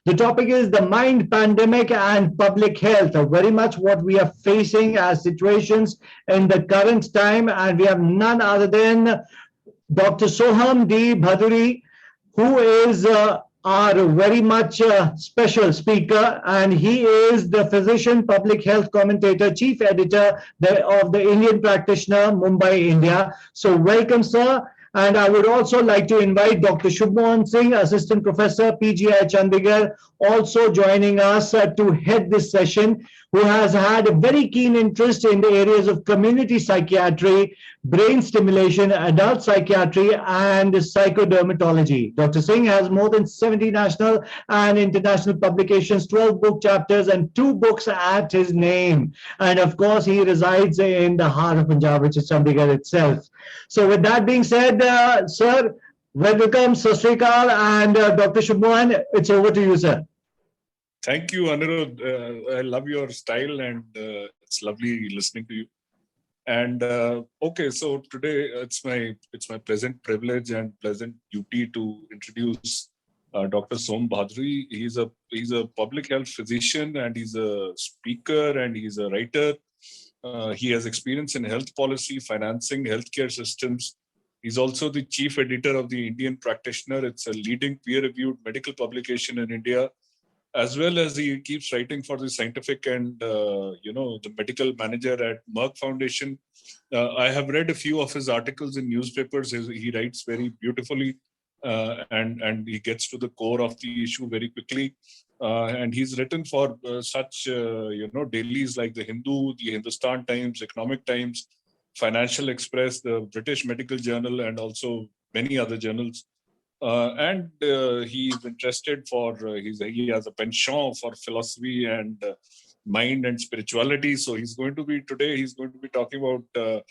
The topic is the mind pandemic and public health, very much what we are facing as situations in the current time. And we have none other than Dr. Soham D. Bhaduri, who is our very much special speaker, and he is the physician, public health commentator, chief editor of the Indian Practitioner, Mumbai, India. So, welcome, sir. And I would also like to invite Dr. Shubhmohan Singh, Assistant Professor, PGI Chandigarh, also joining us to head this session, who has had a very keen interest in the areas of community psychiatry, brain stimulation, adult psychiatry, and psychodermatology. Dr. Singh has more than 70 national and international publications, 12 book chapters, and 2 books at his name. And of course, he resides in the heart of Punjab, which is Chandigarh itself. So, with that being said, sir, welcome, Sat Sri Akal, and Dr. Shubhmohan, it's over to you, sir. Thank you, Anirudh. I love your style, and it's lovely listening to you. And okay, so today it's my pleasant privilege and pleasant duty to introduce Dr. Soham Bhaduri. He's a public health physician, and he's a speaker, and he's a writer. He has experience in health policy, financing, healthcare systems. He's also the chief editor of the Indian Practitioner. It's a leading peer-reviewed medical publication in India, as well as he keeps writing for the scientific and the medical manager at Merck Foundation. I have read a few of his articles in newspapers. He writes very beautifully, and he gets to the core of the issue very quickly. And he's written for such dailies like the Hindu, the Hindustan Times, Economic Times, Financial Express, the British Medical Journal, and also many other journals. And he's interested he has a penchant for philosophy and mind and spirituality. So he's going to be talking about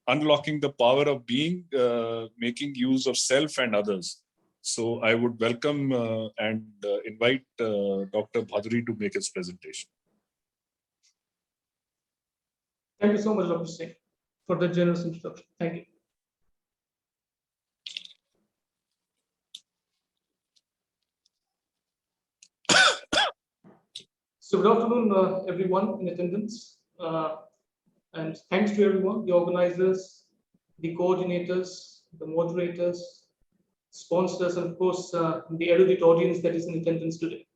unlocking the power of being, making use of self and others. So I would welcome and invite Dr. Bhaduri to make his presentation. Thank you so much, Dr. Singh, for the generous introduction. Thank you. So good afternoon, everyone in attendance, and thanks to everyone, the organizers, the coordinators, the moderators, sponsors, and of course, the erudite audience that is in attendance today.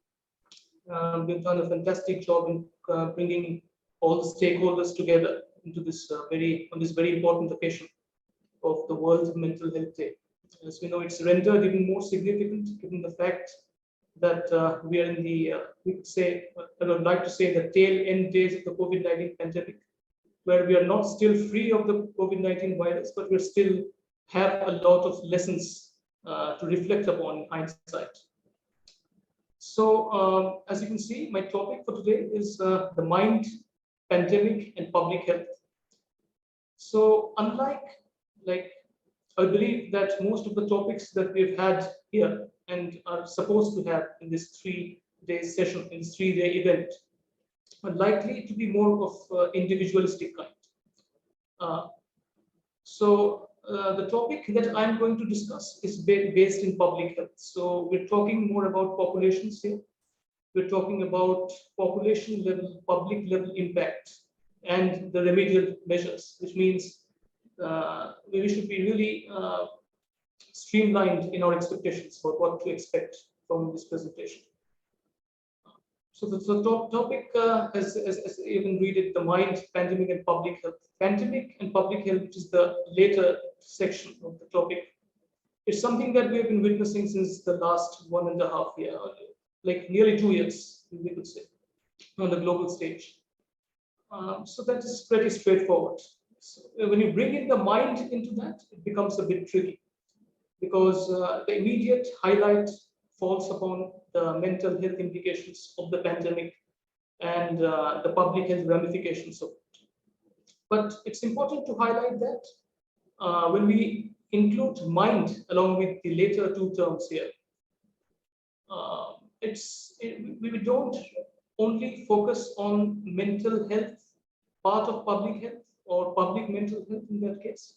We've done a fantastic job in bringing all the stakeholders together into this very important occasion of the World Mental Health Day. As we know, it's rendered even more significant given the fact that we are in the, I would like to say, the tail end days of the COVID-19 pandemic, where we are not still free of the COVID-19 virus, but we still have a lot of lessons to reflect upon in hindsight. So, as you can see, my topic for today is the mind pandemic and public health. So, I believe that most of the topics that we've had here and are supposed to have in this 3-day session, in this 3-day event, are likely to be more of individualistic kind. The topic that I'm going to discuss is based in public health. So we're talking more about populations here. We're talking about population level, public level impact, and the remedial measures, which means we should be really streamlined in our expectations for what to expect from this presentation. So the topic, as you can read it, the mind, pandemic, and public health. Pandemic and public health, which is the later section of the topic, it's something that we have been witnessing since the last 1.5 years, like nearly 2 years, we could say, on the global stage. So that is pretty straightforward. So when you bring in the mind into that, it becomes a bit tricky, because the immediate highlight falls upon the mental health implications of the pandemic and the public health ramifications of it. But it's important to highlight that when we include mind along with the later 2 terms here, we don't only focus on mental health, part of public health or public mental health in that case,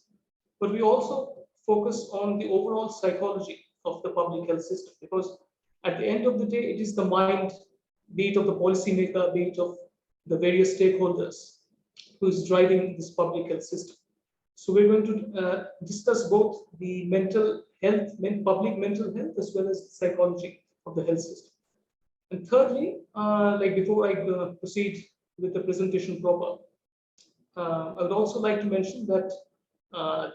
but we also focus on the overall psychology of the public health system, because At the end of the day, it is the mind, be it of the policymaker, be it of the various stakeholders, who is driving this public health system. So we're going to discuss both the mental health, public mental health, as well as psychology of the health system. And thirdly, like before I proceed with the presentation proper, I would also like to mention that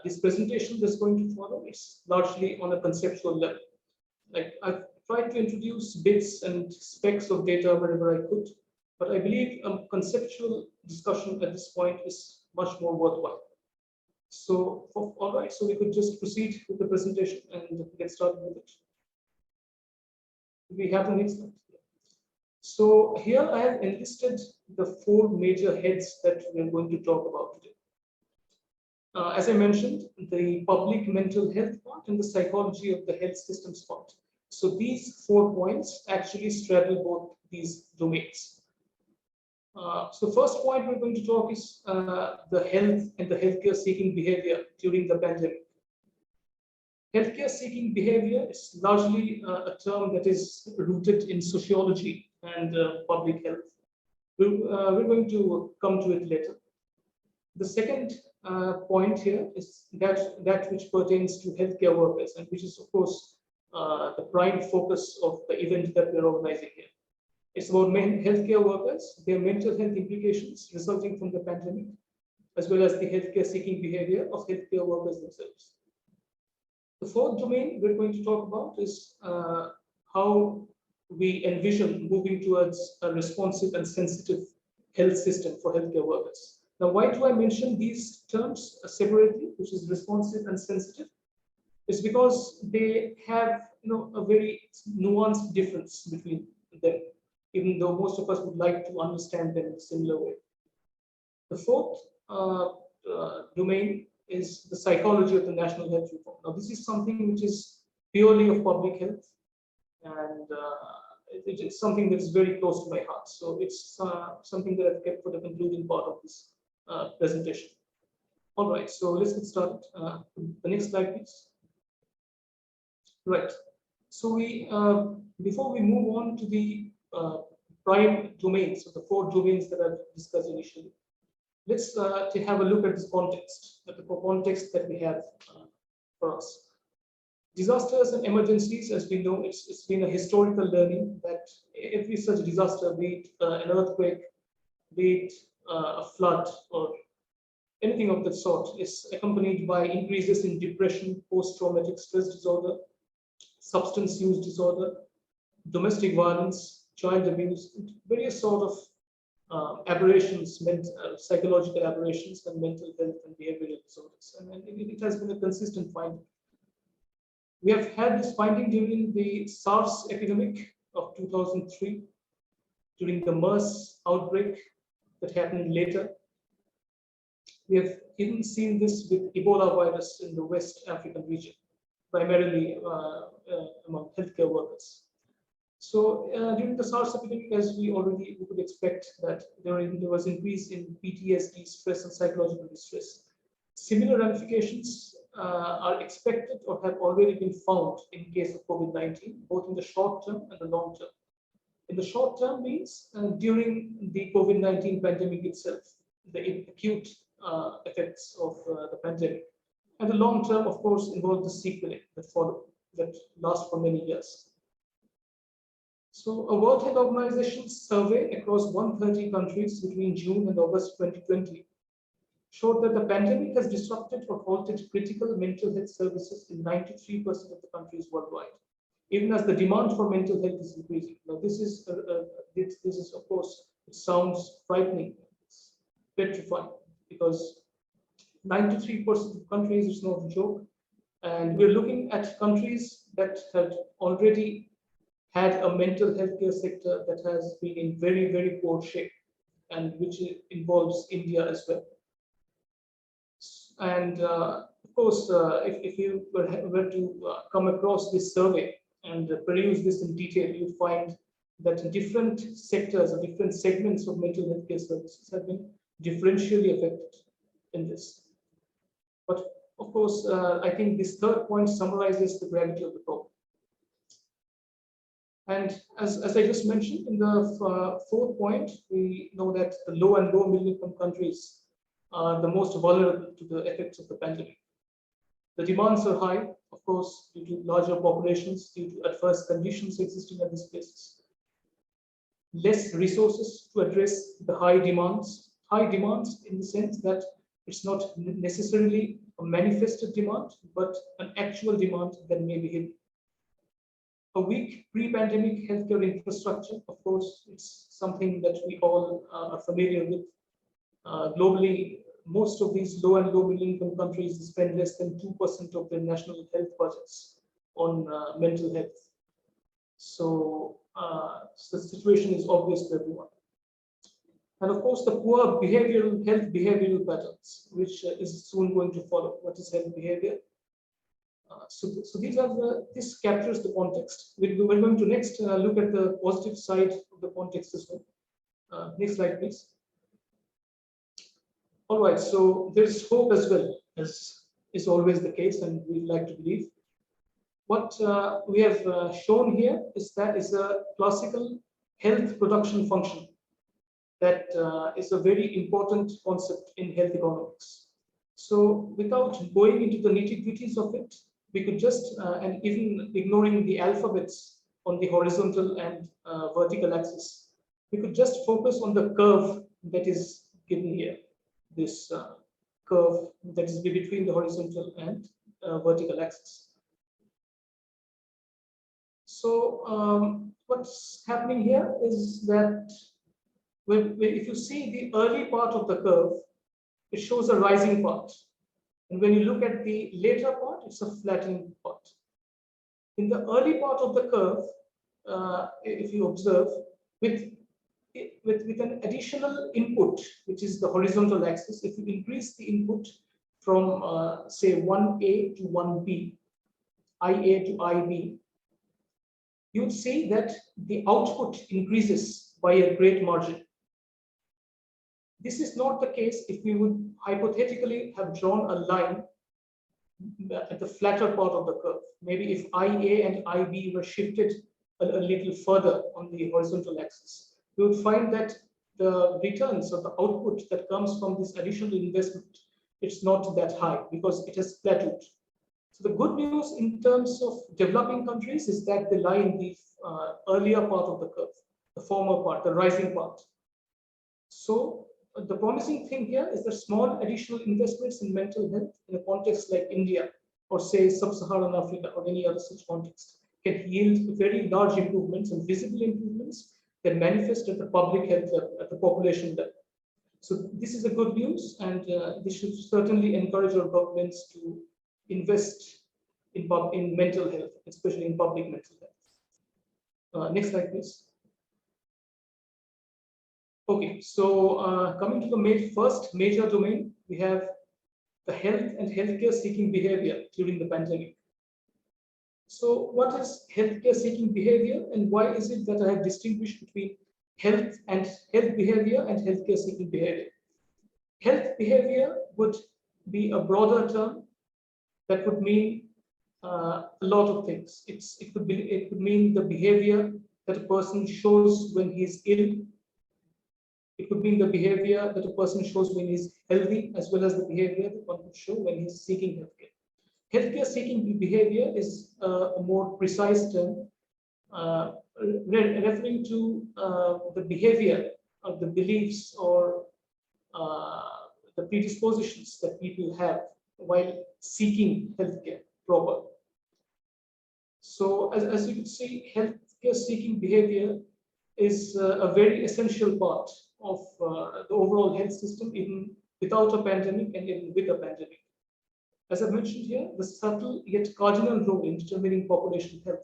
this presentation that's going to follow is largely on a conceptual level. Like I've tried to introduce bits and specs of data wherever I could, but I believe a conceptual discussion at this point is much more worthwhile. So, all right, so we could just proceed with the presentation and get started with it. We have the next slide. So here I have enlisted the 4 major heads that we're going to talk about today. As I mentioned, the public mental health part and the psychology of the health systems part. So these 4 points actually straddle both these domains. So first point we're going to talk is the health and the healthcare seeking behavior during the pandemic. Healthcare seeking behavior is largely a term that is rooted in sociology and public health. We're going to come to it later. The second point here is that which pertains to healthcare workers, and which is, of course, the prime focus of the event that we're organizing here. It's about healthcare workers, their mental health implications resulting from the pandemic, as well as the healthcare seeking behavior of healthcare workers themselves. The fourth domain we're going to talk about is how we envision moving towards a responsive and sensitive health system for healthcare workers. Now, why do I mention these terms separately, which is responsive and sensitive? It's because they have, a very nuanced difference between them, even though most of us would like to understand them in a similar way. The fourth domain is the psychology of the national health reform. Now, this is something which is purely of public health, and it is something that is very close to my heart. So it's something that I've kept for the concluding part of this presentation. All right, so let's get started. The next slide, please. Right. So before we move on to the prime domains, so the 4 domains that I've discussed initially, let's to have a look at this context, at the context that we have for us. Disasters and emergencies, as we know, it's been a historical learning that every such disaster, be it an earthquake, be it a flood, or anything of that sort, is accompanied by increases in depression, post-traumatic stress disorder, substance use disorder, domestic violence, child abuse, various sort of aberrations, psychological aberrations, and mental health and behavioral disorders. And it has been a consistent finding. We have had this finding during the SARS epidemic of 2003, during the MERS outbreak that happened later. We have even seen this with Ebola virus in the West African region, primarily among healthcare workers. So during the SARS epidemic, as we could expect, that there was increase in PTSD, stress, and psychological distress. Similar ramifications are expected or have already been found in case of COVID-19, both in the short term and the long term. In the short term means during the COVID-19 pandemic itself, the acute effects of the pandemic. And the long term, of course, involve the sequelae that last for many years. So a World Health Organization survey across 130 countries between June and August 2020 showed that the pandemic has disrupted or halted critical mental health services in 93% of the countries worldwide, even as the demand for mental health is increasing. Now, this is of course, it sounds frightening, it's petrifying, because 93% of countries is not a joke, and we're looking at countries that had already had a mental health care sector that has been in very, very poor shape, and which involves India as well. And of course, if you were to come across this survey and peruse this in detail, you'd find that different sectors or different segments of mental health care services have been differentially affected in this. But of course, I think this third point summarizes the gravity of the problem. And as I just mentioned in the fourth point, we know that the low and low middle income countries are the most vulnerable to the effects of the pandemic. The demands are high, of course, due to larger populations, due to adverse conditions existing at these places. Less resources to address the high demands in the sense that it's not necessarily a manifested demand, but an actual demand that may be hidden. A weak pre-pandemic healthcare infrastructure, of course, it's something that we all are familiar with. Globally, most of these low and low middle income countries spend less than 2% of their national health budgets on mental health. So the situation is obvious to everyone. And of course, the poor behavioral patterns, which is soon going to follow. What is health behavior? So this captures the context. We're going to next look at the positive side of the context as well. Next slide, please. All right, so there's hope as well, as is always the case, and we'd like to believe. What we have shown here is that is a classical health production function that is a very important concept in health economics. So without going into the nitty-gritties of it, we could just, and even ignoring the alphabets on the horizontal and vertical axis, we could just focus on the curve that is given here. This curve that is between the horizontal and vertical axis. So what's happening here is that if you see the early part of the curve, it shows a rising part. And when you look at the later part, it's a flattening part. In the early part of the curve, if you observe, with an additional input, which is the horizontal axis, if you increase the input from, say, 1A to 1B, IA to IB, you would see that the output increases by a great margin. This is not the case if we would hypothetically have drawn a line at the flatter part of the curve. Maybe if IA and IB were shifted a little further on the horizontal axis, we would find that the returns or the output that comes from this additional investment, it's not that high because it has plateaued. So the good news in terms of developing countries is that they lie in the earlier part of the curve, the former part, the rising part. So the promising thing here is that small additional investments in mental health in a context like India or say sub-Saharan Africa or any other such context can yield very large improvements and visible improvements that manifest at the public health level, at the population level. So this is a good news, and this should certainly encourage our governments to invest in mental health, especially in public mental health. Next slide, please. Okay, so coming to the first major domain, we have the health and healthcare seeking behavior during the pandemic. So what is healthcare seeking behavior, and why is it that I have distinguished between health behavior and healthcare seeking behavior? Health behavior would be a broader term that would mean a lot of things. It could mean the behavior that a person shows when he is ill. It could mean the behavior that a person shows when he's healthy, as well as the behavior that one could show when he's seeking healthcare. Healthcare seeking behavior is a more precise term, referring to the behavior of the beliefs or the predispositions that people have while seeking healthcare proper. So as you can see, healthcare seeking behavior is a very essential part of the overall health system, even without a pandemic and even with a pandemic. As I mentioned here, the subtle yet cardinal role in determining population health.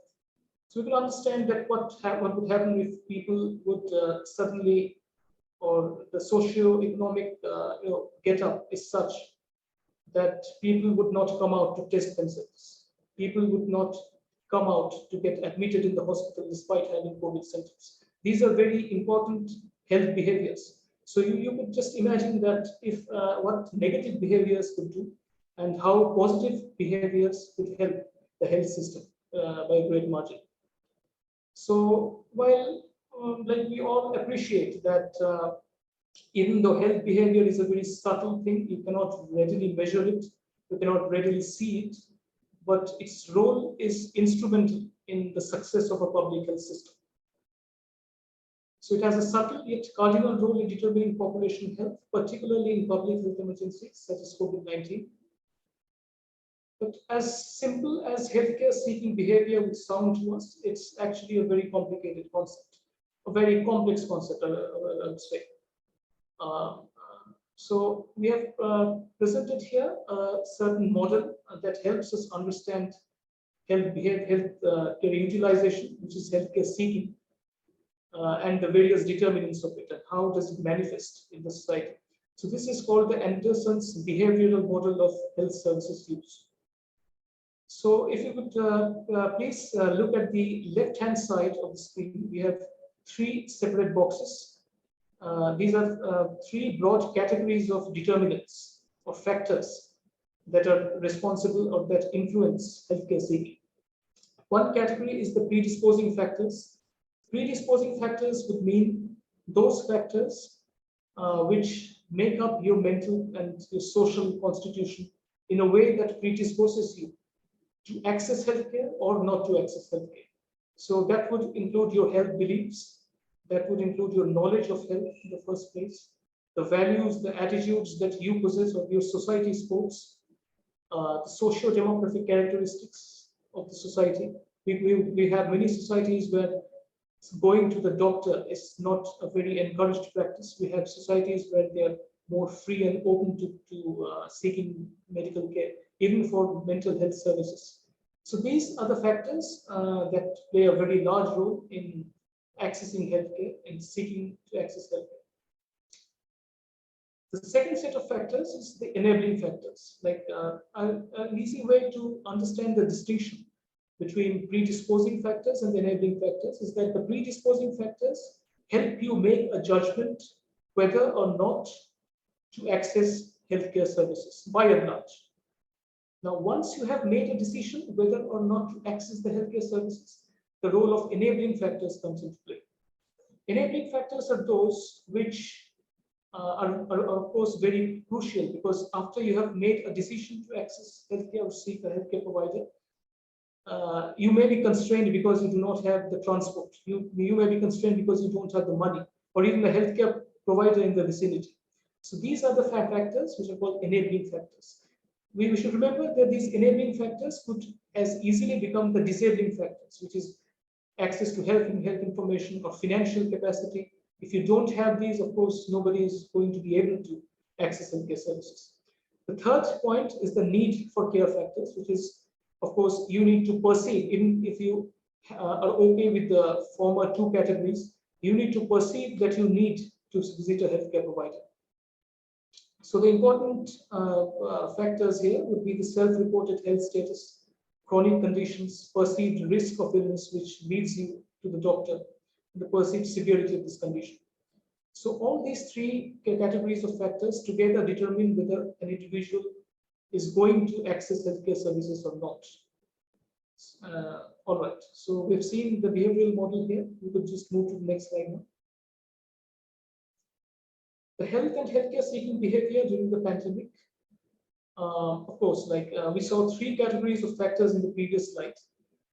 So we can understand that what would happen if people would suddenly, or the socio-economic get up is such that people would not come out to test themselves. People would not come out to get admitted in the hospital despite having COVID symptoms. These are very important health behaviors. So you could just imagine that if what negative behaviors could do and how positive behaviors could help the health system by a great margin. So while like we all appreciate that even though health behavior is a very subtle thing, you cannot readily measure it, you cannot readily see it, but its role is instrumental in the success of a public health system. So it has a subtle yet cardinal role in determining population health, particularly in public health emergencies such as COVID-19. But as simple as healthcare seeking behavior would sound to us, it's actually a very complicated concept, a very complex concept, I would say. So we have presented here a certain model that helps us understand health behavior, care utilization, which is healthcare seeking, and the various determinants of it and how does it manifest in the society. So this is called the Anderson's behavioral model of health services use. So if you could please look at the left-hand side of the screen, we have three separate boxes. These are three broad categories of determinants or factors that are responsible or that influence healthcare seeking. One category is the predisposing factors. Predisposing factors would mean those factors which make up your mental and your social constitution in a way that predisposes you to access healthcare or not to access healthcare. So that would include your health beliefs, that would include your knowledge of health in the first place, the values, the attitudes that you possess or your society sports, the socio-demographic characteristics of the society. We have many societies where going to the doctor is not a very encouraged practice. We have societies where they are more free and open to seeking medical care, even for mental health services. So these are the factors that play a very large role in accessing healthcare and seeking to access healthcare. The second set of factors is the enabling factors. Like an easy way to understand the distinction between predisposing factors and enabling factors is that the predisposing factors help you make a judgment whether or not to access healthcare services by and large. Now, once you have made a decision whether or not to access the healthcare services, the role of enabling factors comes into play. Enabling factors are those which are of course very crucial, because after you have made a decision to access healthcare or seek a healthcare provider, you may be constrained because you do not have the transport. You may be constrained because you don't have the money or even a healthcare provider in the vicinity. So these are the factors which are called enabling factors. We should remember that these enabling factors could as easily become the disabling factors, which is access to health information or financial capacity. If you don't have these, of course, nobody is going to be able to access healthcare services. The third point is the need for care factors, which is, of course, you need to perceive, even if you are okay with the former two categories, you need to perceive that you need to visit a healthcare provider. So the important factors here would be the self-reported health status, chronic conditions, perceived risk of illness, which leads you to the doctor, the perceived severity of this condition. So all these three categories of factors together determine whether an individual is going to access healthcare services or not. All right, so we've seen the behavioral model here. We could just move to the next slide now. The health and healthcare seeking behavior during the pandemic. Of course, like we saw three categories of factors in the previous slide.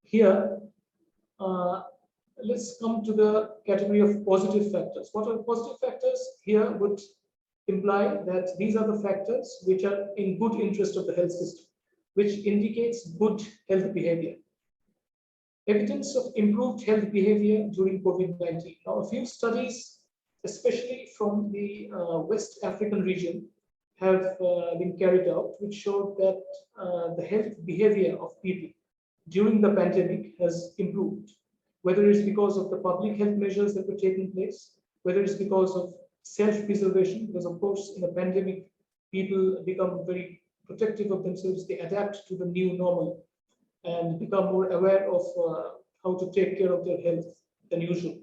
Here, let's come to the category of positive factors. What are positive factors? Here would imply that these are the factors which are in good interest of the health system, which indicates good health behavior. Evidence of improved health behavior during COVID-19. Now, a few studies, especially from the West African region, have been carried out, which showed that the health behavior of people during the pandemic has improved, whether it's because of the public health measures that were taking place, whether it's because of self-preservation, because of course in a pandemic, people become very protective of themselves, they adapt to the new normal and become more aware of how to take care of their health than usual.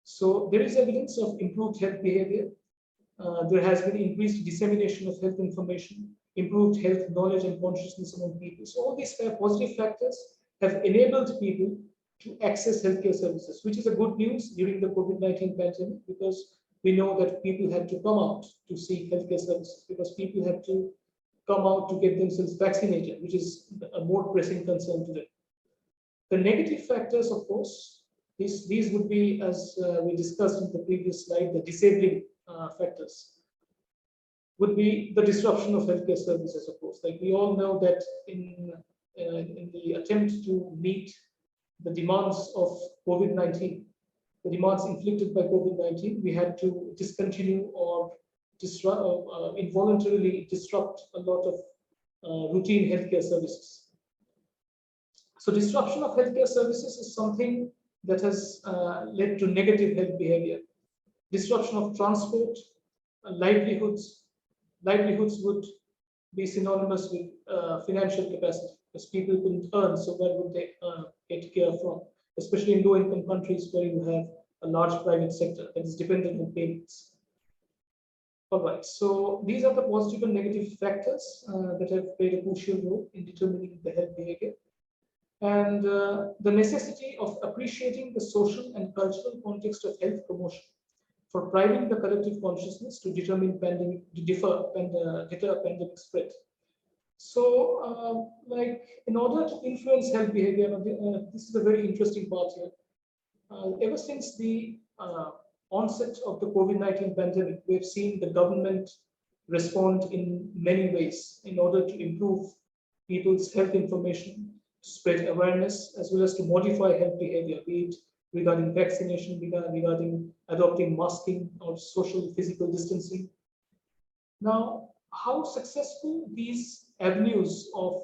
So there is evidence of improved health behavior. There has been increased dissemination of health information, improved health knowledge and consciousness among people. So all these positive factors have enabled people to access healthcare services, which is a good news during the COVID-19 pandemic, because we know that people had to come out to seek healthcare services, because people had to come out to get themselves vaccinated, which is a more pressing concern today. The negative factors, of course, these would be, as we discussed in the previous slide, the disabling factors would be the disruption of healthcare services, of course. Like we all know that in the attempt to meet the demands of COVID-19, the demands inflicted by COVID-19, we had to discontinue or involuntarily disrupt a lot of routine healthcare services. So disruption of healthcare services is something that has led to negative health behavior. Disruption of transport, livelihoods would be synonymous with financial capacity, because people couldn't earn, so where would they get care from? Especially in low-income countries where you have a large private sector that is dependent on payments. All right, so these are the positive and negative factors that have played a crucial role in determining the health behavior. And the necessity of appreciating the social and cultural context of health promotion for priming the collective consciousness to determine deter pandemic spread. So, like, in order to influence health behavior, this is a very interesting part here. Ever since the onset of the COVID-19 pandemic, we have seen the government respond in many ways in order to improve people's health information, to spread awareness, as well as to modify health behavior, be it regarding vaccination, regarding adopting masking or social physical distancing. Now, how successful these avenues of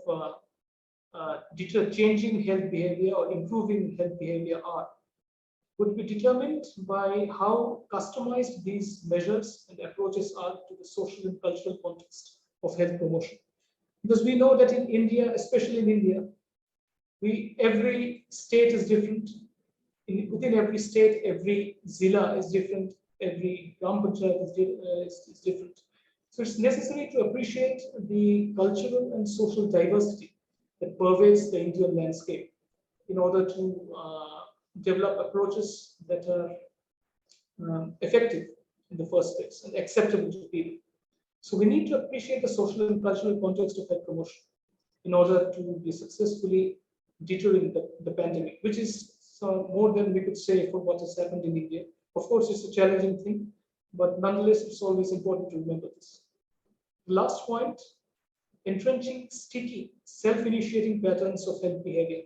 changing health behavior or improving health behavior are would be determined by how customized these measures and approaches are to the social and cultural context of health promotion. Because we know that in India, especially in India, every state is different. Within every state, every zilla is different, every gram panchayat is different. So it's necessary to appreciate the cultural and social diversity that pervades the Indian landscape in order to develop approaches that are effective in the first place and acceptable to people. So we need to appreciate the social and cultural context of health promotion in order to be successfully deterring the pandemic, which is more than we could say for what has happened in India. Of course, it's a challenging thing, but nonetheless, it's always important to remember this. The last point, entrenching sticky, self-initiating patterns of health behavior.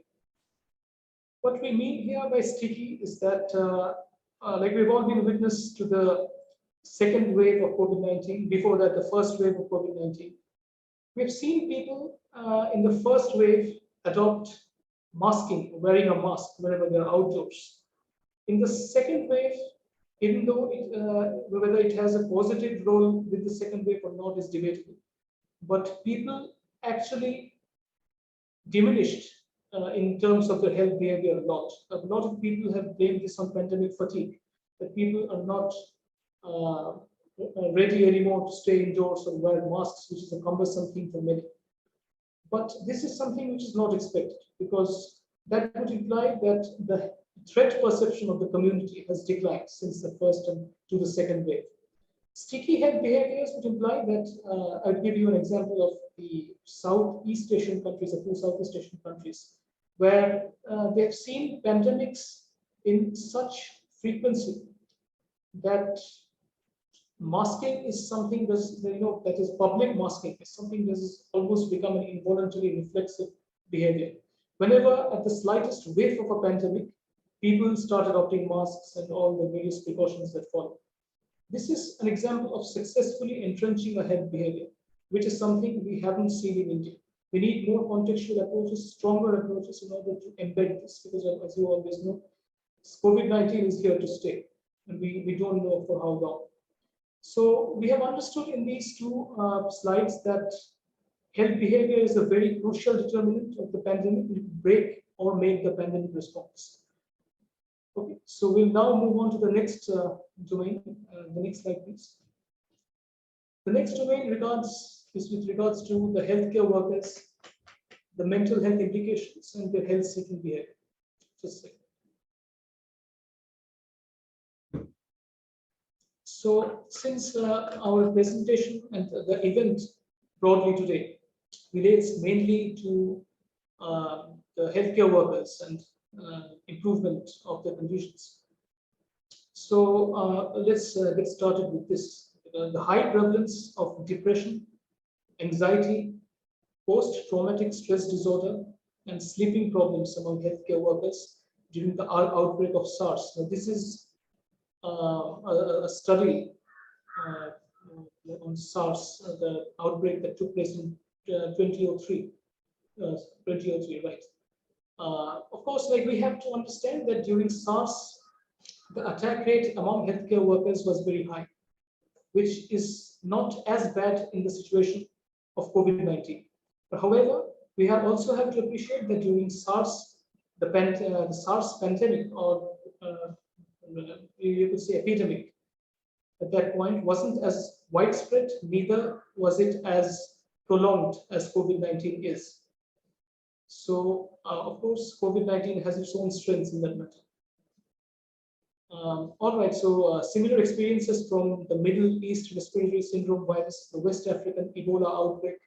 What we mean here by sticky is that, like we've all been witness to the second wave of COVID-19, before that, the first wave of COVID-19. We've seen people in the first wave adopt masking, wearing a mask whenever they're outdoors. In the second wave, even though whether it has a positive role with the second wave or not is debatable, but people actually diminished in terms of their health behavior a lot. A lot of people have blamed this on pandemic fatigue, that people are not ready anymore to stay indoors or wear masks, which is a cumbersome thing for many. But this is something which is not expected, because that would imply that the threat perception of the community has declined since the first and to the second wave. Sticky health behaviors would imply that, I'll give you an example of the Southeast Asian countries, the two Southeast Asian countries, where they've seen pandemics in such frequency that masking is something that is public masking is something that has almost become an involuntary reflexive behavior. Whenever at the slightest whiff of a pandemic, people start adopting masks and all the various precautions that follow. This is an example of successfully entrenching a health behavior, which is something we haven't seen in India. We need more contextual approaches, stronger approaches in order to embed this, because as you always know, COVID-19 is here to stay, and we don't know for how long. So we have understood in these two slides that health behavior is a very crucial determinant of the pandemic to break or make the pandemic response. Okay, so we'll now move on to the next domain. The next slide, please. The next domain is with regards to the healthcare workers, the mental health implications, and their health-seeking behavior. Just a second. So since our presentation and the event broadly today relates mainly to the healthcare workers and improvement of their conditions. So let's get started with this. The high prevalence of depression, anxiety, post-traumatic stress disorder, and sleeping problems among healthcare workers during the outbreak of SARS. Now, this is a study on SARS, the outbreak that took place in 2003. 2003, right? Of course, like we have to understand that during SARS, the attack rate among healthcare workers was very high, which is not as bad in the situation of COVID-19. But however, we also have to appreciate that during SARS, the SARS pandemic, or you could say epidemic, at that point wasn't as widespread, neither was it as prolonged as COVID-19 is. So, of course, COVID-19 has its own strengths in that matter. All right, so similar experiences from the Middle East respiratory syndrome virus, the West African Ebola outbreak,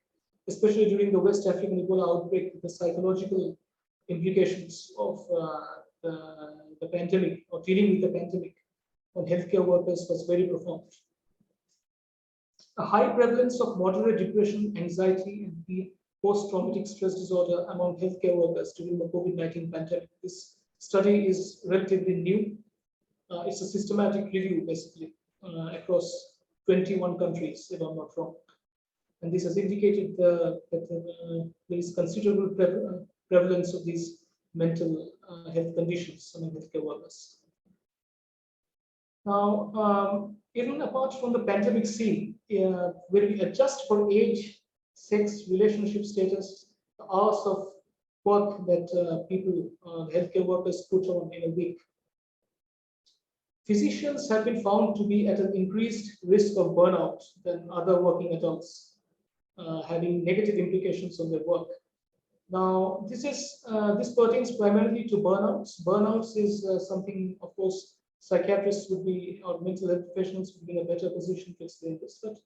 especially during the West African Ebola outbreak, the psychological implications of the pandemic, or dealing with the pandemic on healthcare workers, was very profound. A high prevalence of moderate depression, anxiety, and the post-traumatic stress disorder among healthcare workers during the COVID-19 pandemic. This study is relatively new. It's a systematic review, basically, across 21 countries, if I'm not wrong. And this has indicated that there is considerable prevalence of these mental health conditions among healthcare workers. Now, even apart from the pandemic scene, where we adjust for age, sex, relationship status, the hours of work that people, healthcare workers, put on in a week, physicians have been found to be at an increased risk of burnout than other working adults, having negative implications on their work. Now, this pertains primarily to burnouts. Burnouts is something, of course, psychiatrists would be, or mental health professionals would be in a better position to explain this. But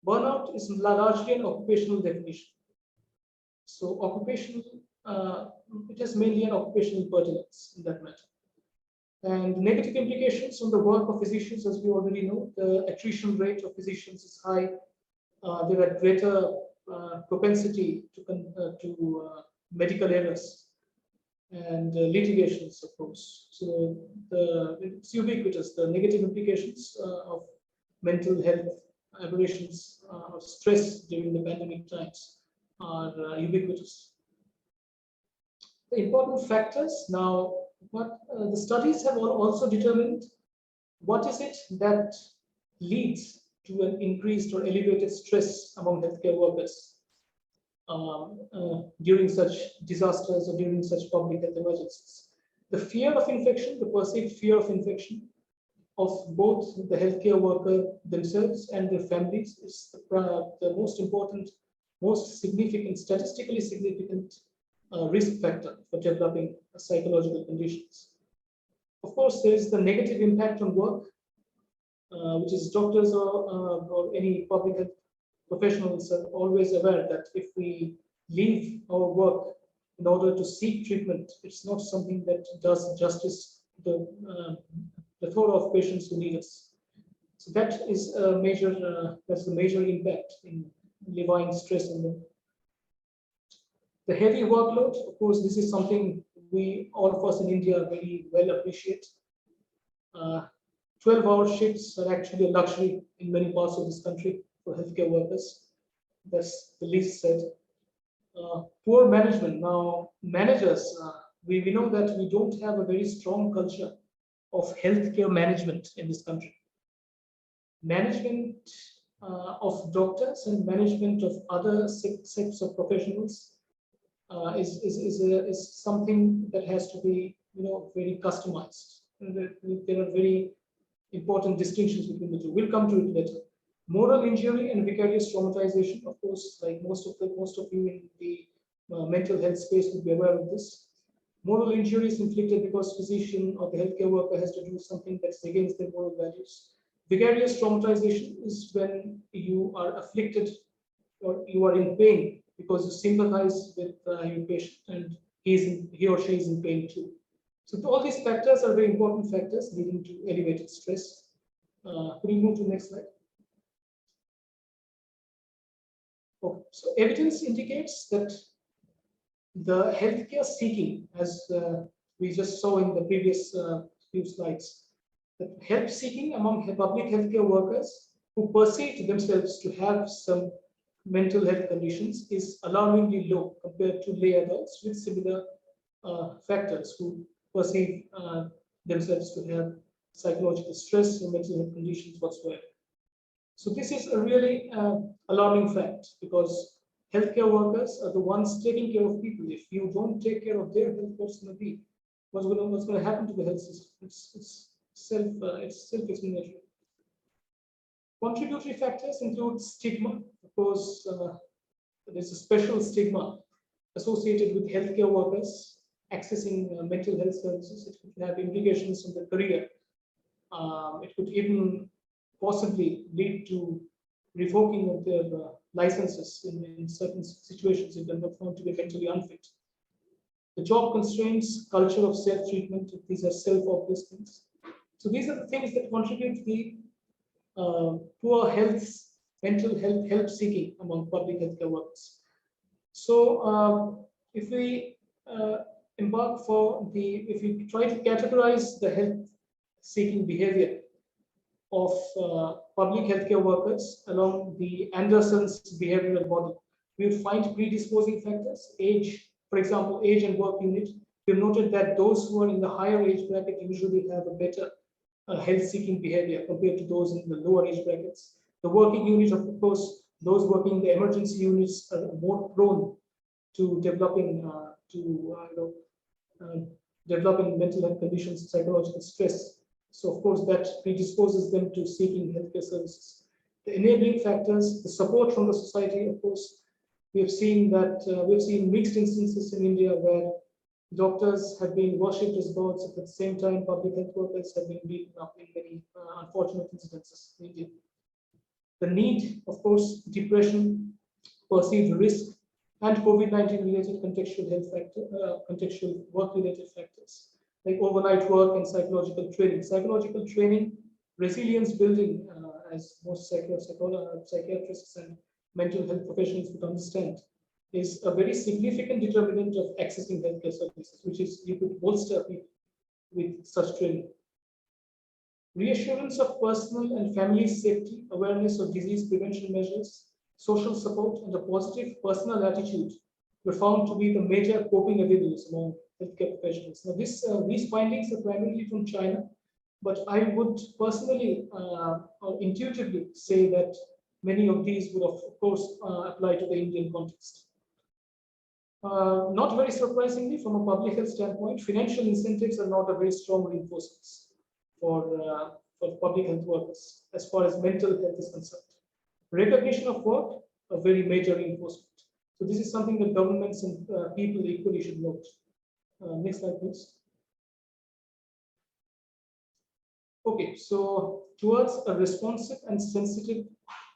burnout is largely an occupational definition. So occupational, it has mainly an occupational pertinence in that matter. And negative implications on the work of physicians, as we already know, the attrition rate of physicians is high. There are greater propensity to medical errors and litigations, of course. So it's ubiquitous. The negative implications of mental health aberrations, of stress during the pandemic times are ubiquitous. The important factors now, what the studies have also determined, what is it that leads to an increased or elevated stress among healthcare workers during such disasters or during such public health emergencies. The fear of infection, the perceived fear of infection of both the healthcare worker themselves and their families is the most important, most significant, statistically significant risk factor for developing psychological conditions. Of course, there is the negative impact on work, which is doctors or any public health professionals are always aware that if we leave our work in order to seek treatment, it's not something that does justice to the plethora of patients who need us. So that is a major, that's the major impact in alleviating stress in them. The heavy workload, of course, this is something we, all of us in India, very well appreciate. 12-hour shifts are actually a luxury in many parts of this country for healthcare workers. That's the least said. Poor management. Now, managers, we know that we don't have a very strong culture of healthcare management in this country. Management of doctors and management of other sects of professionals is something that has to be, very customized. There are very important distinctions between the two. We'll come to it later. Moral injury and vicarious traumatization, of course, like most of you in the mental health space would be aware of this. Moral injury is inflicted because physician or the healthcare worker has to do something that's against their moral values. Vicarious traumatization is when you are afflicted or you are in pain because you sympathize with your patient and he or she is in pain too. So all these factors are very important factors leading to elevated stress. Could you move to the next slide? Okay. So evidence indicates that the healthcare seeking, as we just saw in the previous few slides, that help seeking among public healthcare workers who perceive themselves to have some mental health conditions is alarmingly low compared to lay adults with similar factors who perceive themselves to have psychological stress or mental health conditions whatsoever. So this is a really alarming fact, because healthcare workers are the ones taking care of people. If you don't take care of their health, what's going to happen to the health system? It's self-explanatory. Contributory factors include stigma. Of course, there's a special stigma associated with healthcare workers accessing mental health services. It could have implications on their career. It could even possibly lead to revoking of their licenses in certain situations if they're not found to be mentally unfit. The job constraints, culture of self-treatment, these are self-obvious things. So these are the things that contribute to the poor mental health help seeking among public healthcare workers. So if we if we try to categorize the health seeking behavior of public healthcare workers along the Anderson's behavioral model, we would find predisposing factors, age, for example, age and work unit. We've noted that those who are in the higher age bracket usually have a better health-seeking behavior compared to those in the lower age brackets. The working unit, of course, those working in the emergency units are more prone to developing developing mental health conditions, psychological stress. So, of course, that predisposes them to seeking healthcare services. The enabling factors, the support from the society, of course, we've seen mixed instances in India where doctors have been worshipped as gods. At the same time, public health workers have been beaten up in many unfortunate incidences in India. The need, of course, depression, perceived risk, and COVID-19 related contextual work-related factors like overnight work and psychological training. Psychological training, resilience building, as most psychiatrists and mental health professionals would understand, is a very significant determinant of accessing healthcare services, which is you could bolster people with such training. Reassurance of personal and family safety, awareness of disease prevention measures, social support, and a positive personal attitude were found to be the major coping abilities among healthcare professionals. Now, these findings are primarily from China, but I would personally or intuitively say that many of these would, of course, apply to the Indian context. Not very surprisingly, from a public health standpoint, financial incentives are not a very strong reinforcements for public health workers as far as mental health is concerned. Recognition of work, a very major reinforcement. So this is something that governments and people equally should note. Next slide, please. Okay, so towards a responsive and sensitive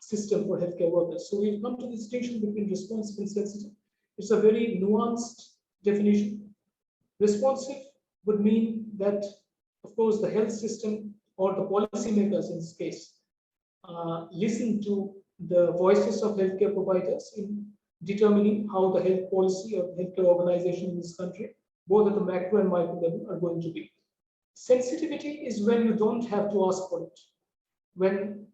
system for healthcare workers. So we've come to the distinction between responsive and sensitive. It's a very nuanced definition. Responsive would mean that, of course, the health system or the policymakers in this case listen to the voices of healthcare providers in determining how the health policy or healthcare organization in this country, both at the macro and micro level, are going to be. Sensitivity is when you don't have to ask for it. When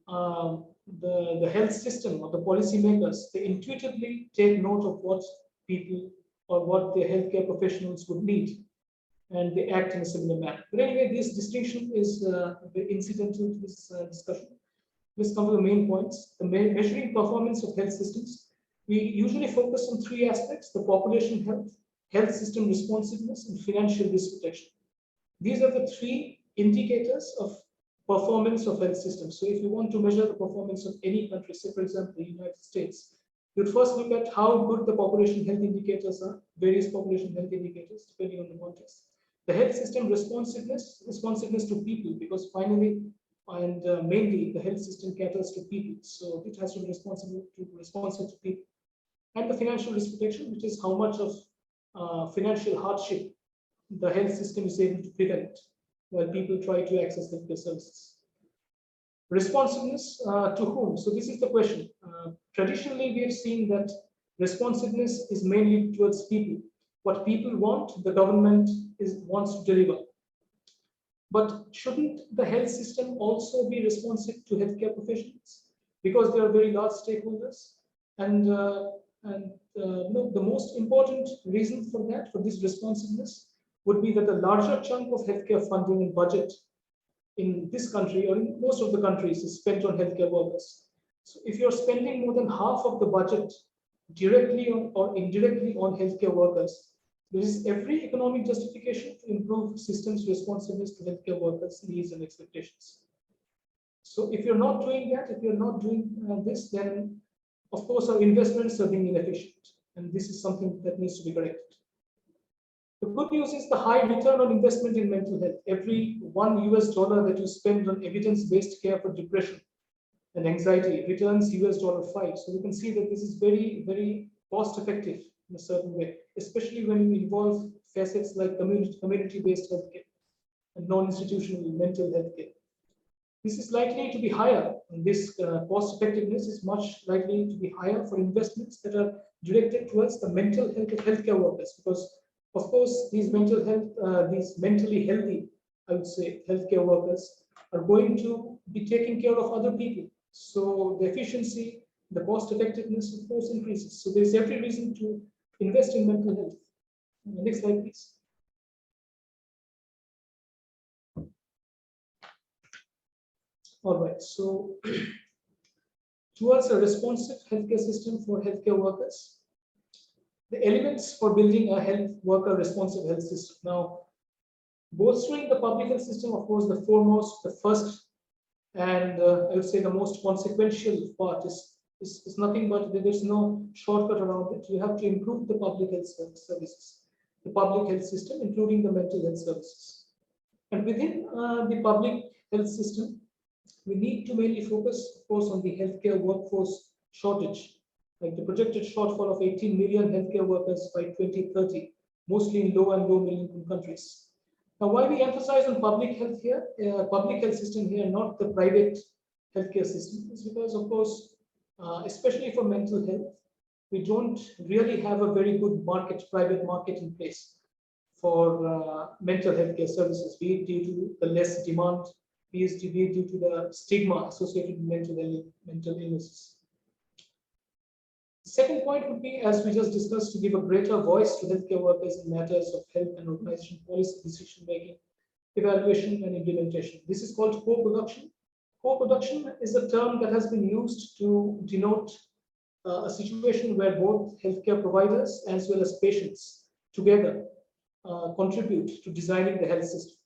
the health system or the policymakers, they intuitively take note of what people or what the healthcare professionals would need, and they act in a similar manner. But anyway, this distinction is incidental to this discussion. Let's come to the main points. The measuring performance of health systems. We usually focus on three aspects: the population health, health system responsiveness, and financial risk protection. These are the three indicators of performance of health systems. So if you want to measure the performance of any country, say for example, the United States, you'd first look at how good the population health indicators are, various population health indicators, depending on the context. The health system responsiveness to people, because finally and mainly the health system caters to people, so it has to be responsive to people. And the financial risk protection, which is how much of financial hardship the health system is able to prevent while people try to access healthcare services. Responsiveness to whom? So this is the question. Traditionally, we have seen that responsiveness is mainly towards people. What people want, the government wants to deliver. But shouldn't the health system also be responsive to healthcare professionals? Because they are very large stakeholders. And no, the most important reason for that, for this responsiveness, would be that the larger chunk of healthcare funding and budget in this country or in most of the countries is spent on healthcare workers. So if you're spending more than half of the budget directly or indirectly on healthcare workers, there is every economic justification to improve systems responsiveness to healthcare workers' needs and expectations. So if you're not doing that, if you're not doing this, then of course our investments are being inefficient, and this is something that needs to be corrected. The good news is the high return on investment in mental health. Every $1 that you spend on evidence-based care for depression and anxiety returns $5. So you can see that this is very, very cost effective in a certain way, especially when you involve facets like community-based healthcare and non-institutional mental health care. This is likely to be higher, and this cost effectiveness is much likely to be higher for investments that are directed towards the mental health of healthcare workers, because of course these mentally healthy, I would say, healthcare workers are going to be taking care of other people. So the efficiency, the cost effectiveness, of course, increases. So there's every reason to invest in mental health. Next slide, please. All right, so towards a responsive healthcare system for healthcare workers, the elements for building a health worker responsive health system. Now, bolstering the public health system, of course, the foremost, the first, and I would say the most consequential part is nothing but there's no shortcut around it. You have to improve the public health services, the public health system, including the mental health services. And within the public health system, we need to mainly focus, of course, on the healthcare workforce shortage, like the projected shortfall of 18 million healthcare workers by 2030, mostly in low and low middle income countries. Now, why we emphasize on public health here, public health system here, not the private healthcare system, is because, of course, especially for mental health, we don't really have a very good private market in place for mental health care services, be it due to the less demand, be it due to the stigma associated with mental illnesses. The second point would be, as we just discussed, to give a greater voice to healthcare workers in matters of health and organization policy, decision making, evaluation, and implementation. This is called co-production. Co-production is a term that has been used to denote a situation where both healthcare providers as well as patients together contribute to designing the health system.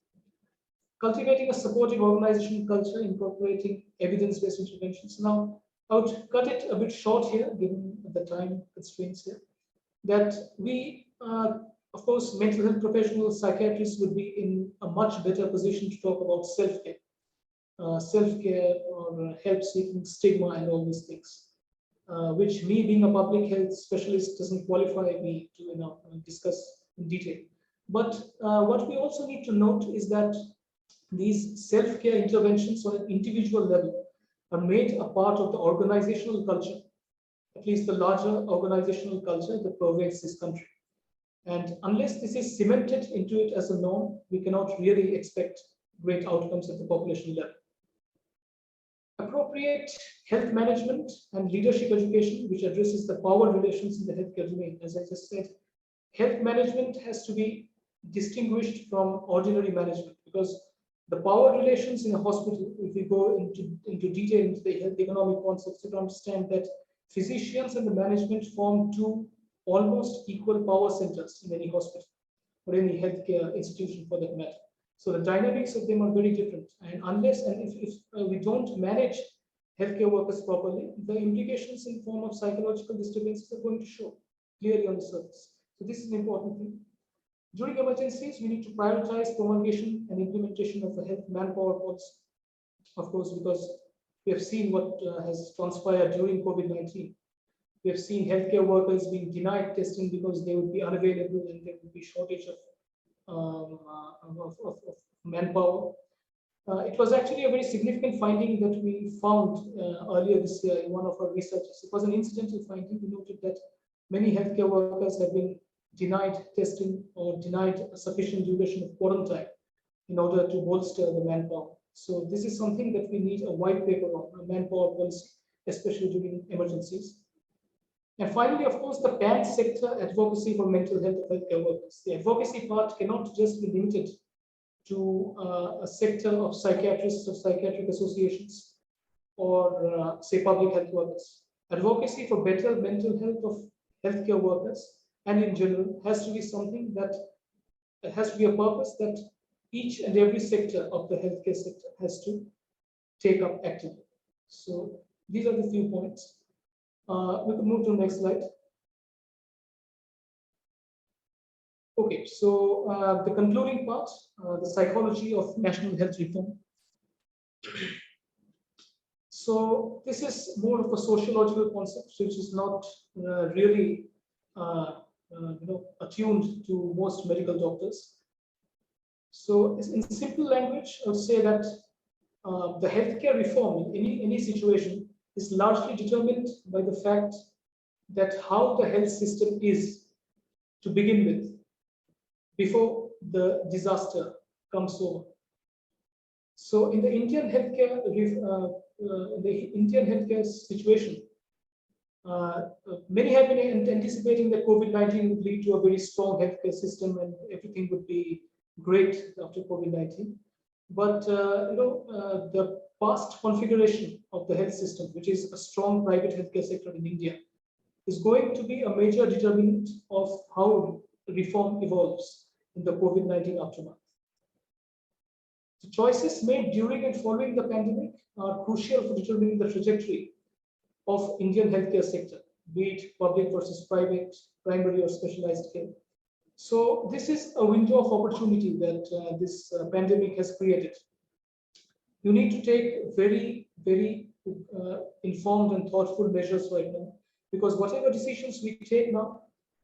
Cultivating a supportive organizational culture, incorporating evidence-based interventions. Now, I would cut it a bit short here, given the time constraints here, that we, of course, mental health professionals, psychiatrists would be in a much better position to talk about self-care or help-seeking, stigma, and all these things, which me being a public health specialist doesn't qualify me to discuss in detail. But what we also need to note is that these self-care interventions on an individual level are made a part of the organizational culture, at least the larger organizational culture that pervades this country. And unless this is cemented into it as a norm, we cannot really expect great outcomes at the population level. Appropriate health management and leadership education, which addresses the power relations in the healthcare domain. As I just said, health management has to be distinguished from ordinary management, because the power relations in a hospital, if we go into detail into the health economic concepts, you understand that physicians and the management form two almost equal power centers in any hospital or any healthcare institution for that matter. So the dynamics of them are very different. And unless and if we don't manage healthcare workers properly, the implications in form of psychological disturbances are going to show clearly on the surface. So this is an important thing. During emergencies, we need to prioritize promulgation and implementation of the health manpower policy. of course, because we have seen what has transpired during COVID-19. We have seen healthcare workers being denied testing because they would be unavailable and there would be shortage of manpower. It was actually a very significant finding that we found earlier this year in one of our researches. It was an incidental finding. We noted that many healthcare workers have been denied testing or denied a sufficient duration of quarantine in order to bolster the manpower. So this is something that we need a white paper on, a manpower policy, especially during emergencies. And finally, of course, the pan-sector advocacy for mental health of healthcare workers. The advocacy part cannot just be limited to a sector of psychiatrists or psychiatric associations or say public health workers. Advocacy for better mental health of healthcare workers and in general has to be something that has to be a purpose that each and every sector of the healthcare sector has to take up actively. So these are the few points. We can move to the next slide. Okay, so the concluding part, the psychology of national health reform. So this is more of a sociological concept, which is not really attuned to most medical doctors. So in simple language, I would say that the healthcare reform in any situation is largely determined by the fact that how the health system is to begin with before the disaster comes over. So in the Indian healthcare situation, many have been anticipating that COVID-19 would lead to a very strong healthcare system and everything would be great after COVID-19. But the past configuration of the health system, which is a strong private healthcare sector in India, is going to be a major determinant of how reform evolves in the COVID-19 aftermath. The choices made during and following the pandemic are crucial for determining the trajectory of Indian healthcare sector, be it public versus private, primary or specialized care. So this is a window of opportunity that this pandemic has created. You need to take very, very informed and thoughtful measures right now, because whatever decisions we take now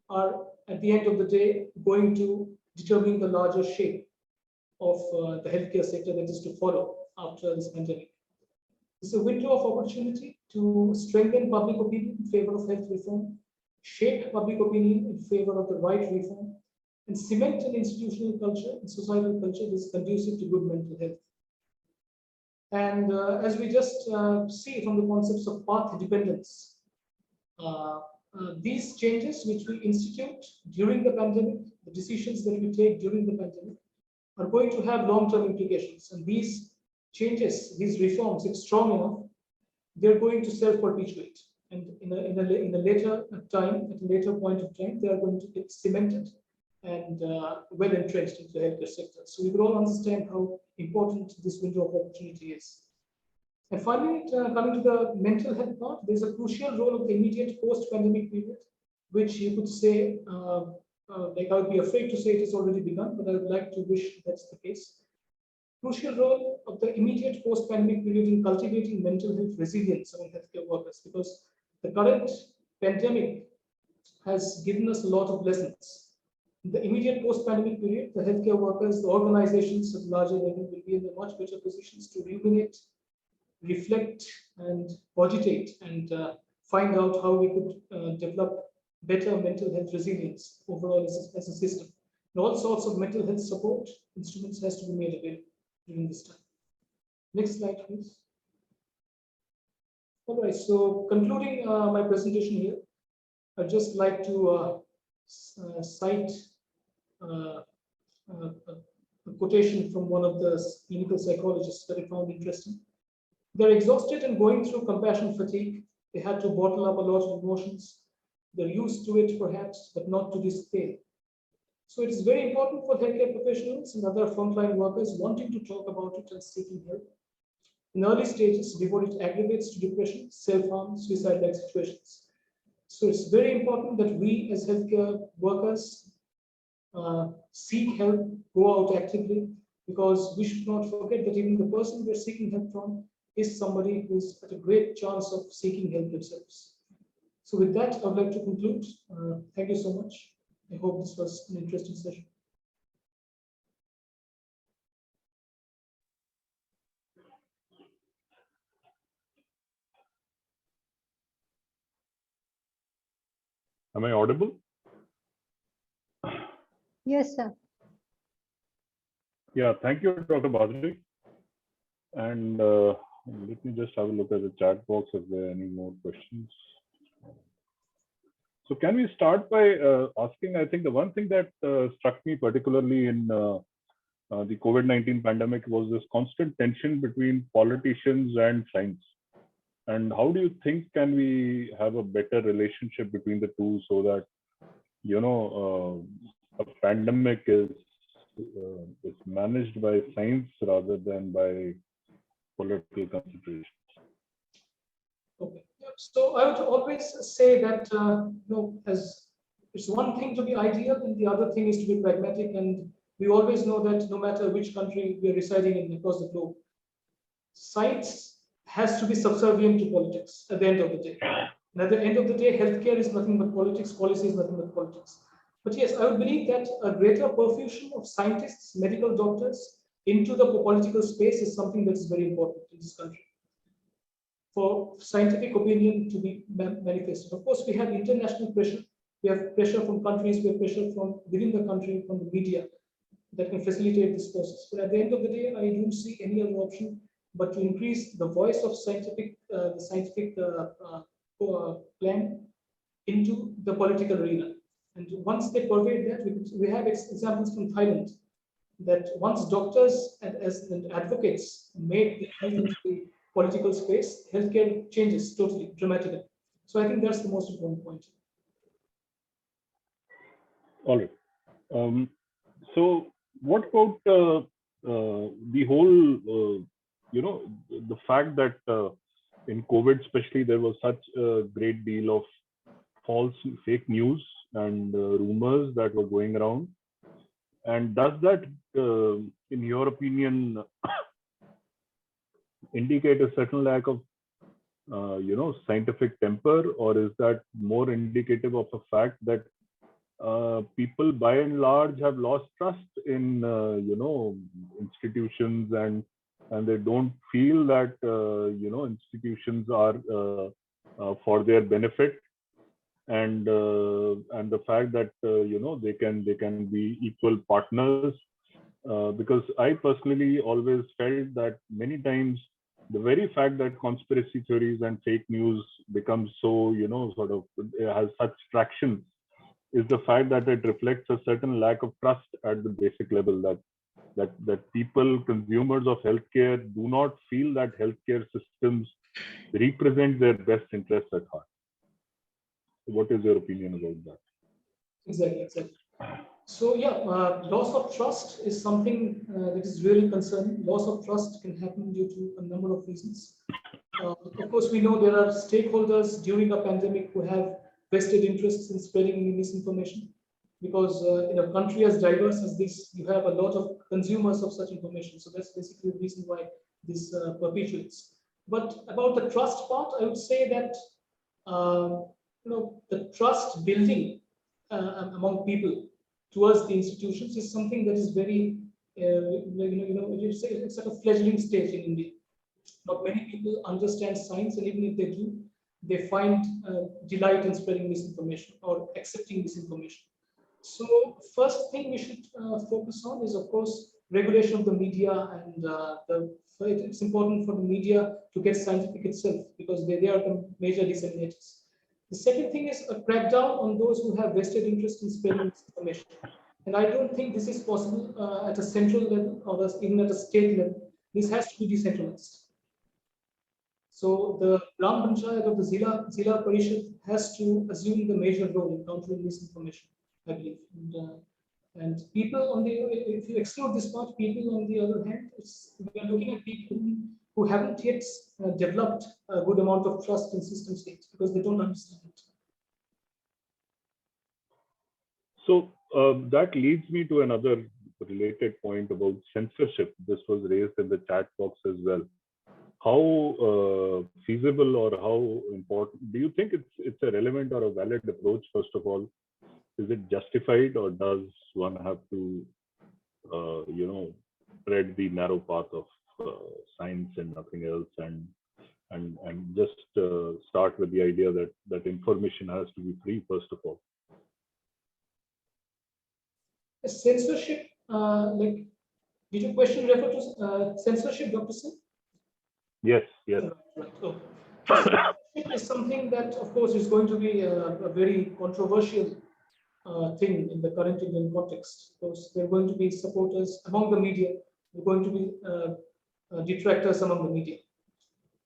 are at the end of the day going to determine the larger shape of the healthcare sector that is to follow after this pandemic. It's a window of opportunity to strengthen public opinion in favor of health reform, shape public opinion in favor of the right reform, and cement an institutional culture and societal culture that is conducive to good mental health. And as we just see from the concepts of path dependence, these changes which we institute during the pandemic, the decisions that we take during the pandemic, are going to have long-term implications. And these changes, these reforms, if strong enough, they're going to self-perpetuate. And in a later time, at a later point of time, they are going to get cemented and well entrenched into the healthcare sector. So we will all understand how important this window of opportunity is. And finally, coming to the mental health part, there's a crucial role of the immediate post-pandemic period, which you could say, like I would be afraid to say it has already begun, but I would like to wish that's the case. Crucial role of the immediate post-pandemic period in cultivating mental health resilience among healthcare workers, because the current pandemic has given us a lot of lessons. In the immediate post-pandemic period, the healthcare workers, the organizations at larger level will be in a much better positions to ruminate, reflect, and cogitate, and find out how we could develop better mental health resilience overall as a system. And all sorts of mental health support instruments has to be made available during this time. Next slide, please. All right, so concluding my presentation here, I'd just like to cite a quotation from one of the clinical psychologists that I found interesting. They're exhausted and going through compassion fatigue. They had to bottle up a lot of emotions. They're used to it perhaps, but not to this scale. So it is very important for healthcare professionals and other frontline workers wanting to talk about it and seeking help in early stages before it aggravates to depression, self-harm, suicide-like situations. So it's very important that we as healthcare workers seek help, go out actively. because we should not forget that even the person we're seeking help from is somebody who's at a great chance of seeking help themselves. So with that, I would like to conclude. Thank you so much. I hope this was an interesting session. Am I audible? Yes, sir. Yeah, thank you, Dr. Badri. And let me just have a look at the chat box if there are any more questions. So can we start by asking, I think the one thing that struck me particularly in the COVID-19 pandemic was this constant tension between politicians and science. And how do you think can we have a better relationship between the two so that, you know, a pandemic is managed by science rather than by political considerations? Okay. So I would always say that as it's one thing to be ideal, and the other thing is to be pragmatic. And we always know that no matter which country we are residing in across the globe, science has to be subservient to politics at the end of the day. And at the end of the day, healthcare is nothing but politics, policy is nothing but politics. But yes, I would believe that a greater perfusion of scientists, medical doctors into the political space is something that is very important in this country, for scientific opinion to be manifested. Of course, we have international pressure. We have pressure from countries, we have pressure from within the country, from the media, that can facilitate this process. But at the end of the day, I don't see any other option but to increase the voice of the scientific plan into the political arena. And once they pervade that, we have examples from Thailand, that once doctors and advocates made the health into the political space, healthcare changes totally, dramatically. So I think that's the most important point. All right. So what about the whole, the fact that in COVID especially, there was such a great deal of false fake news and rumors that were going around. And does that, in your opinion, indicate a certain lack of, scientific temper, or is that more indicative of the fact that people by and large have lost trust in, institutions, and they don't feel that, institutions are for their benefit, and the fact that they can be equal partners, because I personally always felt that many times the very fact that conspiracy theories and fake news becomes so has such traction is the fact that it reflects a certain lack of trust at the basic level, that people, consumers of healthcare, do not feel that healthcare systems represent their best interests at heart. What is your opinion about that? Exactly. So yeah, loss of trust is something that is really concerning. Loss of trust can happen due to a number of reasons. Of course, we know there are stakeholders during a pandemic who have vested interests in spreading misinformation, because in a country as diverse as this, you have a lot of consumers of such information. So that's basically the reason why this perpetuates. But about the trust part, I would say that the trust building among people towards the institutions is something that is very, it's at a fledgling stage in India. Not many people understand science, and even if they do, they find delight in spreading misinformation or accepting misinformation. So first thing we should focus on is, of course, regulation of the media, and it's important for the media to get scientific itself, because they are the major disseminators. The second thing is a crackdown on those who have vested interest in spreading misinformation. And I don't think this is possible at a central level or even at a state level. This has to be decentralized. So the Gram Panchayat of the Zila Parishad has to assume the major role in countering misinformation, I believe. And people if you exclude this part, people on the other hand, we are looking at people who haven't yet developed a good amount of trust in system states because they don't understand it. So that leads me to another related point about censorship. This was raised in the chat box as well. How feasible or how important do you think it's a relevant or a valid approach? First of all, is it justified, or does one have to tread the narrow path of science and nothing else, and just start with the idea that information has to be free first of all? Censorship, like, did your question refer to censorship, Dr. Singh? Yes, yes. Right. So, censorship is something that, of course, is going to be a very controversial thing in the current Indian context, because there are going to be supporters among the media, there are going to be detractors among the media.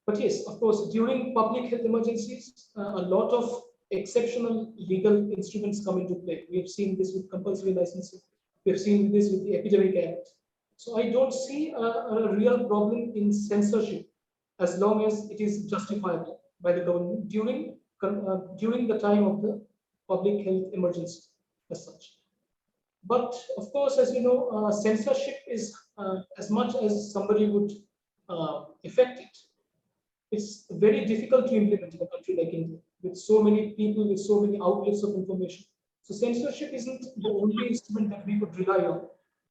But yes, of course, during public health emergencies, a lot of exceptional legal instruments come into play. We have seen this with compulsory licensing. We have seen this with the Epidemic Act. So I don't see a real problem in censorship as long as it is justifiable by the government during the time of the public health emergency as such. But of course, as you know, censorship is as much as somebody would affect it, it's very difficult to implement in a country like India, with so many people, with so many outlets of information. So censorship isn't the only instrument that we could rely on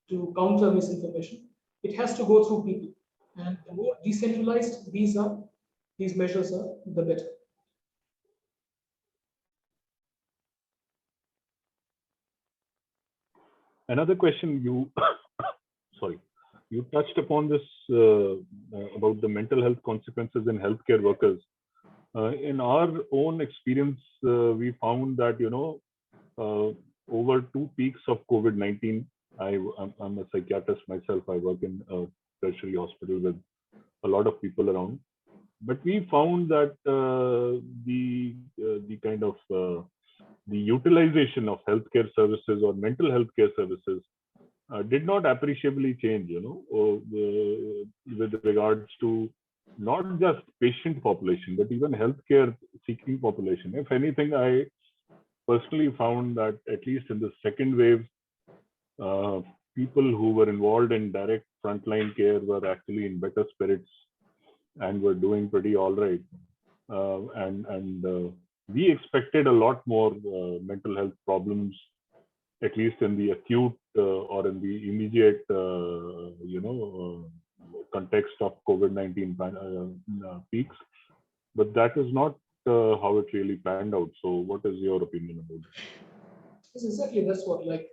to counter misinformation. It has to go through people. And the more decentralized these measures are, the better. Another question you touched upon this about the mental health consequences in healthcare workers. In our own experience, we found that over 2 peaks of COVID-19. I'm a psychiatrist myself. I work in a tertiary hospital with a lot of people around. But we found that the kind of the utilization of healthcare services or mental health care services did not appreciably change, with regards to not just patient population, but even healthcare seeking population. If anything, I personally found that at least in the second wave, people who were involved in direct frontline care were actually in better spirits and were doing pretty all right. We expected a lot more mental health problems, at least in the acute or in the immediate, context of COVID-19 peaks. But that is not how it really panned out. So what is your opinion about it? Yes, exactly. That's what, like,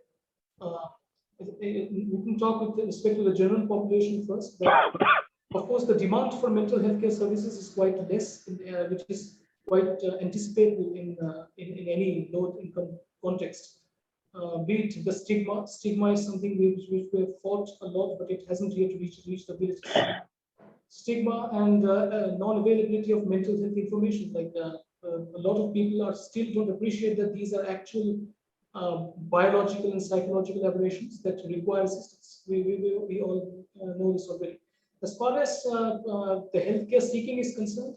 we can talk with respect to the general population first. But of course, the demand for mental health care services is quite less, which is quite anticipable in any low-income context. Be it the stigma. Stigma is something which we have fought a lot, but it hasn't yet reached the village. Stigma and non-availability of mental health information. Like a lot of people are still don't appreciate that these are actual biological and psychological aberrations that require assistance. We all know this already. As far as the healthcare seeking is concerned,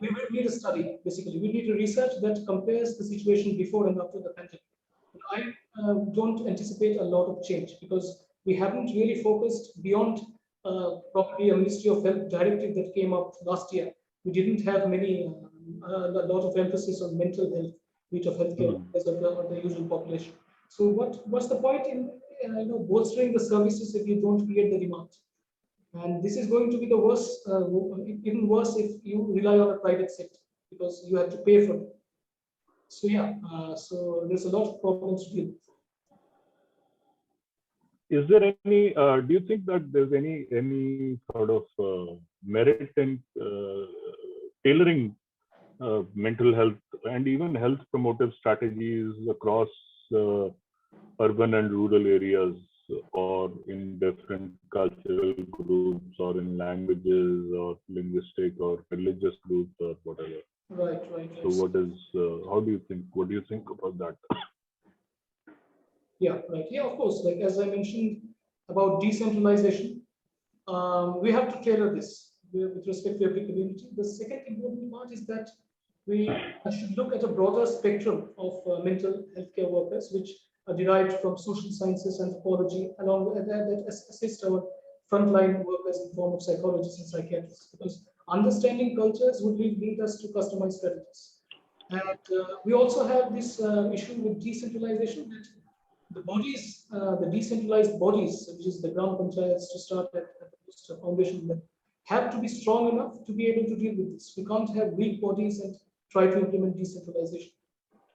we will need a study. Basically, we need a research that compares the situation before and after the pandemic. I don't anticipate a lot of change because we haven't really focused beyond probably a Ministry of Health directive that came up last year. We didn't have a lot of emphasis on mental health, which of healthcare as of the usual population. So what's the point in bolstering the services if you don't create the demand? And this is going to be the worst, even worse if you rely on a private sector because you have to pay for it. So yeah, so there's a lot of problems to deal with. Is there any? Do you think that there's any sort of merit in tailoring mental health and even health promotive strategies across urban and rural areas, or in different cultural groups, or in languages, or linguistic, or religious groups, or whatever? Right. So what is? What do you think about that? Yeah, right. Yeah, of course. Like as I mentioned about decentralization, we have to tailor this with respect to every community. The second important part is that we should look at a broader spectrum of mental health care workers, which derived from social sciences, anthropology, along with that assist our frontline workers in form of psychologists and psychiatrists, because understanding cultures would lead us to customized strategies. And we also have this issue with decentralization, that the bodies, the decentralized bodies, which is the Gram Panchayats to start at the most foundation level, have to be strong enough to be able to deal with this. We can't have weak bodies and try to implement decentralization.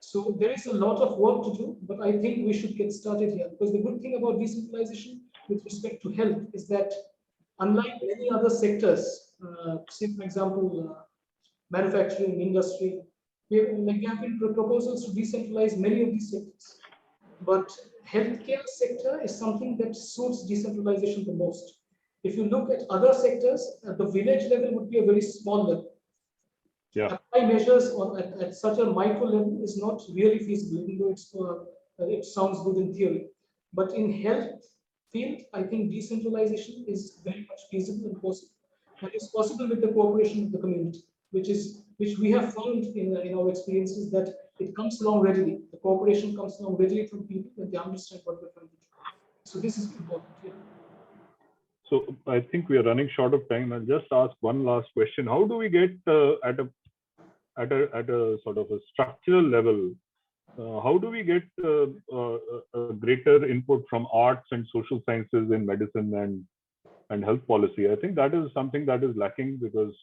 So there is a lot of work to do, but I think we should get started here, because the good thing about decentralization with respect to health is that unlike many other sectors, say for example, manufacturing, industry, there have been proposals to decentralize many of these sectors. But healthcare sector is something that suits decentralization the most. If you look at other sectors, the village level would be a very small level. Yeah. Apply measures at such a micro level is not really feasible, even though it sounds good in theory. But in health field, I think decentralization is very much feasible and possible. And it's possible with the cooperation of the community, which we have found in our experiences that it comes along readily. The cooperation comes along readily from people when they understand what we're trying to do. So this is important. Yeah. So I think we are running short of time. I'll just ask one last question. How do we get at a sort of a structural level? How do we get a greater input from arts and social sciences in medicine and health policy? I think that is something that is lacking, because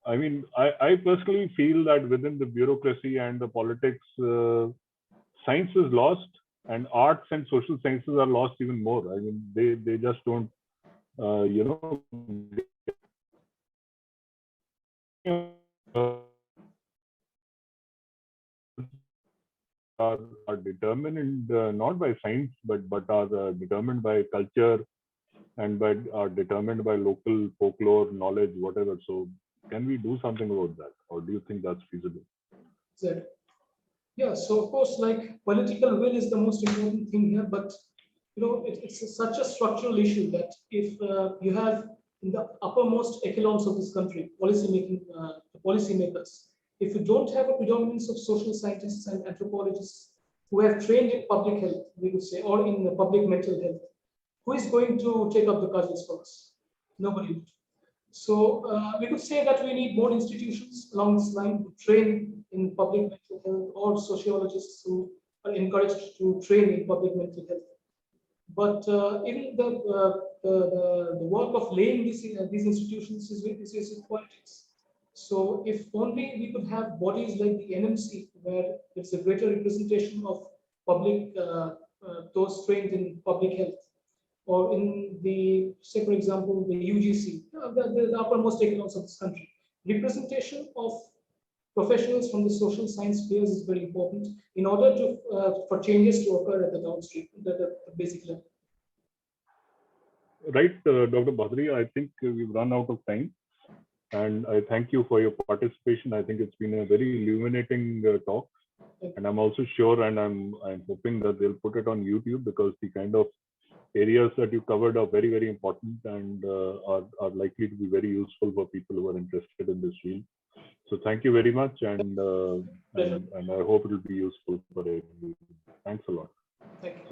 I mean, I personally feel that within the bureaucracy and the politics, science is lost, and arts and social sciences are lost even more. I mean, they just don't, are determined not by science, but are determined by culture and are determined by local folklore, knowledge, whatever. So can we do something about that, or do you think that's feasible? Exactly. Yeah, so of course, like political will is the most important thing here, but it's such a structural issue that if you have in the uppermost echelons of this country, policymakers, if you don't have a predominance of social scientists and anthropologists who have trained in public health, we could say, or in public mental health, who is going to take up the cudgels for us? Nobody would. So we could say that we need more institutions along this line to train in public mental health, or sociologists who are encouraged to train in public mental health. But even the work of laying these institutions is with politics. So if only we could have bodies like the NMC, where it's a greater representation of public, those trained in public health, or in the, say for example, the UGC, the uppermost echelons of this country. Representation of professionals from the social science spheres is very important in order to for changes to occur at the downstream, the basic level. Right, Dr. Bhadri, I think we've run out of time. And I thank you for your participation. I think it's been a very illuminating talk. And I'm also sure, and I'm hoping that they'll put it on YouTube, because the kind of areas that you covered are very, very important, and are likely to be very useful for people who are interested in this field. So thank you very much, and I hope it will be useful for everyone. Thanks a lot. Thank you.